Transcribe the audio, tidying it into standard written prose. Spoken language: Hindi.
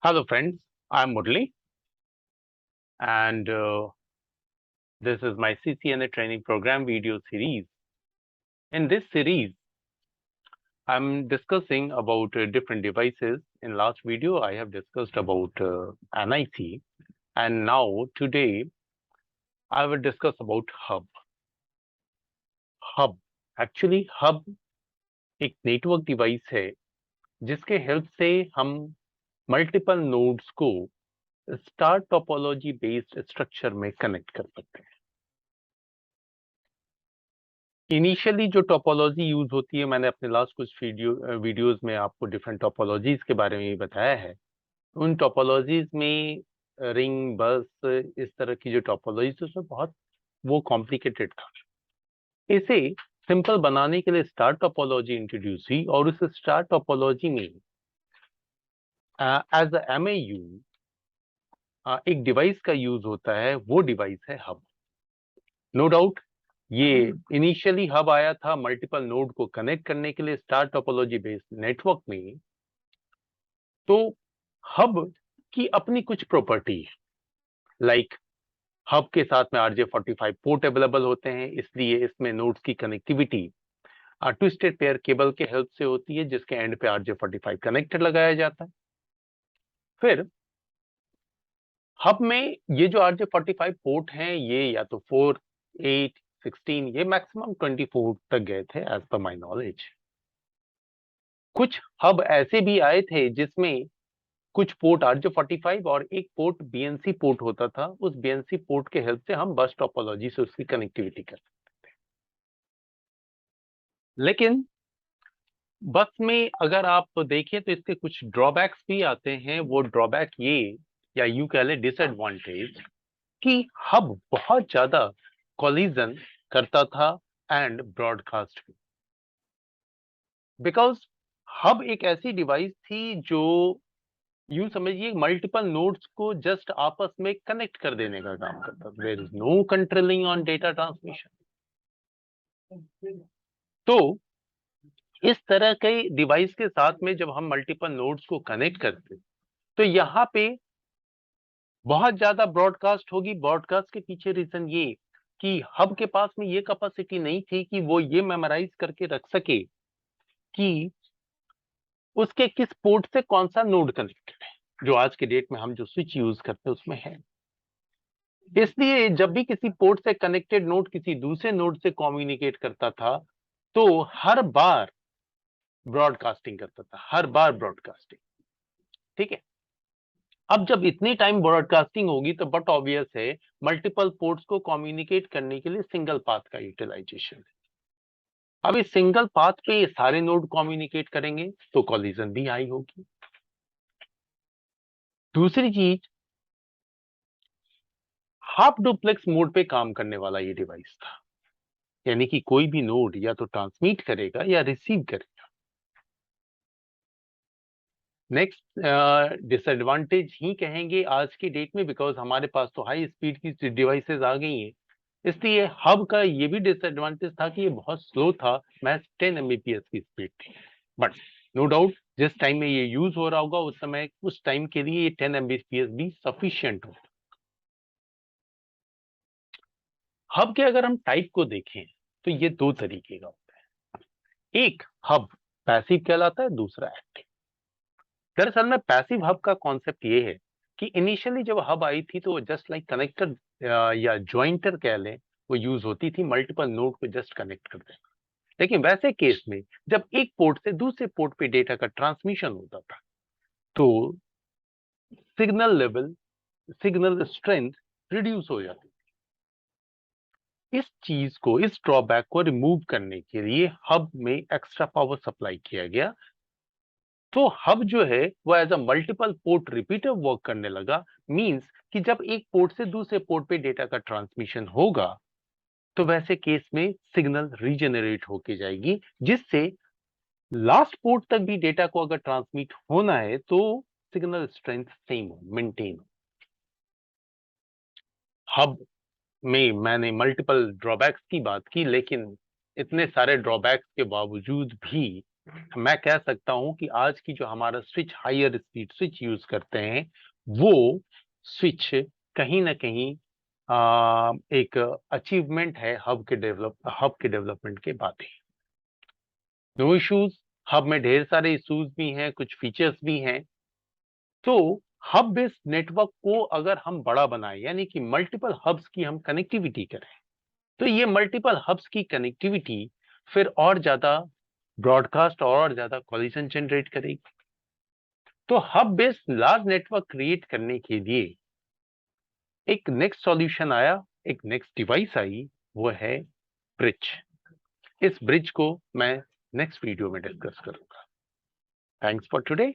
Hello, friends. I'm Murli, and this is my CCNA training program video series. In this series, I'm discussing about different devices. In last video, I have discussed about NIC, and now today I will discuss about hub. Hub actually hub एक नेटवर्क डिवाइस है जिसके हेल्प से हम मल्टीपल नोड्स को स्टार टोपोलॉजी बेस्ड स्ट्रक्चर में कनेक्ट कर सकते हैं। इनिशियली जो टोपोलॉजी यूज होती है, मैंने अपने लास्ट कुछ वीडियोस में आपको डिफरेंट टोपोलॉजीज के बारे में बताया है। उन टोपोलॉजीज में रिंग, बस, इस तरह की जो टोपोलॉजीज उसमें बहुत वो कॉम्प्लिकेटेड था। इसे सिंपल बनाने के लिए स्टार टोपोलॉजी इंट्रोड्यूस हुई और उस स्टार टोपोलॉजी में एज MAU एक डिवाइस का यूज होता है, वो डिवाइस है हब। नो डाउट ये इनिशियली हब आया था मल्टीपल नोड को कनेक्ट करने के लिए स्टार टोपोलॉजी बेस्ड नेटवर्क में। तो हब की अपनी कुछ प्रॉपर्टी है, लाइक हब के साथ में RJ45 पोर्ट अवेलेबल होते हैं, इसलिए इसमें नोड्स की कनेक्टिविटी ट्विस्टेड पेयर केबल के हेल्प से होती है, जिसके एंड पे RJ45 कनेक्टर लगाया जाता है। फिर हब में ये जो RJ45 पोर्ट हैं, ये या तो 4, 8, 16, ये मैक्सिमम 24 तक गए थे एज पर माई नॉलेज। कुछ हब ऐसे भी आए थे जिसमें कुछ पोर्ट RJ45 और एक पोर्ट BNC पोर्ट होता था। उस BNC पोर्ट के हेल्प से हम बस टोपोलॉजी से उसकी कनेक्टिविटी कर सकते थे। लेकिन बस में अगर आप देखें तो इसके कुछ ड्रॉबैक्स भी आते हैं। वो ड्रॉबैक ये, या यूं कह ले डिसएडवांटेज, कि हब बहुत ज्यादा कोलिजन करता था एंड ब्रॉडकास्ट भी। बिकॉज हब एक ऐसी डिवाइस थी जो यूं समझिए मल्टीपल नोड्स को जस्ट आपस में कनेक्ट कर देने का काम करता था। There is no controlling on data transmission. तो इस तरह के डिवाइस के साथ में जब हम मल्टीपल नोड्स को कनेक्ट करते तो यहाँ पे बहुत ज्यादा ब्रॉडकास्ट होगी। ब्रॉडकास्ट के पीछे रीजन ये कि हब के पास में ये कैपेसिटी नहीं थी कि वो ये मेमोराइज करके रख सके कि उसके किस पोर्ट से कौन सा नोड कनेक्टेड है, जो आज के डेट में हम जो स्विच यूज करते हैं उसमें है। इसलिए जब भी किसी पोर्ट से कनेक्टेड नोड किसी दूसरे नोड से कम्युनिकेट करता था तो हर बार ब्रॉडकास्टिंग करता था, हर बार ब्रॉडकास्टिंग। ठीक है, अब जब इतनी टाइम ब्रॉडकास्टिंग होगी तो बट ऑब्वियस है मल्टीपल पोर्ट्स को कम्युनिकेट करने के लिए सिंगल पाथ का यूटिलाइजेशन है। अब इस सिंगल पाथ पे ये सारे नोड कम्युनिकेट करेंगे तो कॉलिजन भी हाई होगी। दूसरी चीज, हाफ डुप्लेक्स मोड पे काम करने वाला ये डिवाइस था, यानी कि कोई भी नोड या तो ट्रांसमिट करेगा या रिसीव करेगा। नेक्स्ट डिसएडवांटेज ही कहेंगे आज की डेट में, बिकॉज हमारे पास तो हाई स्पीड की डिवाइसेस आ गई हैं। इसलिए हब का ये भी डिसएडवांटेज था कि ये बहुत स्लो था, मैक्स 10 Mbps की स्पीड थी। बट नो डाउट जिस टाइम में ये यूज हो रहा होगा उस समय, उस टाइम के लिए ये 10 Mbps भी सफिशियंट होगा। हब के अगर हम टाइप को देखें तो ये दो तरीके का होता है। एक हब पैसिव कहलाता है, दूसरा एक्टिव। दरअसल में पैसिव हब का कॉन्सेप्ट ये है कि इनिशियली जब हब आई थी तो जस्ट लाइक कनेक्टर या ज्वाइंटर कह लें, वो यूज होती थी मल्टीपल नोड को जस्ट कनेक्ट कर देना। लेकिन वैसे केस में जब एक पोर्ट से दूसरे पोर्ट पे डेटा का ट्रांसमिशन होता था तो signal level, signal strength reduce हो जाती। इस चीज को, इस ड्रॉबैक को रिमूव करने के लिए हब में एक्स्ट्रा पावर सप्लाई किया गया। तो हब जो है वो as a multiple port repeater work करने लगा। मींस कि जब एक पोर्ट से दूसरे पोर्ट पे डेटा का ट्रांसमिशन होगा तो वैसे केस में सिग्नल रीजेनरेट होके जाएगी, जिससे लास्ट पोर्ट तक भी डेटा को अगर ट्रांसमिट होना है तो सिग्नल स्ट्रेंथ सेम हो, मेंटेन हो। हब में मैंने मल्टीपल ड्रॉबैक्स की बात की, लेकिन इतने सारे ड्रॉबैक्स के बावजूद भी मैं कह सकता हूं कि आज की जो हमारा switch higher speed switch use करते हैं वो स्विच कहीं ना कहीं एक अचीवमेंट है हब के डेवलपमेंट के बाद ही। नो इश्यूज, हब में ढेर सारे इश्यूज भी हैं, कुछ फीचर्स भी हैं। तो हब बेस्ड नेटवर्क को अगर हम बड़ा बनाएं, यानी कि मल्टीपल हब्स की हम कनेक्टिविटी करें, तो ये मल्टीपल हब्स की कनेक्टिविटी फिर और ज्यादा ब्रॉडकास्ट और ज्यादा कॉलिजन जनरेट करेगी। तो hub based large network create करने के लिए एक नेक्स्ट सॉल्यूशन आया, एक नेक्स्ट डिवाइस आई, वो है ब्रिज। इस ब्रिज को मैं नेक्स्ट वीडियो में डिस्कस करूंगा। Thanks for today.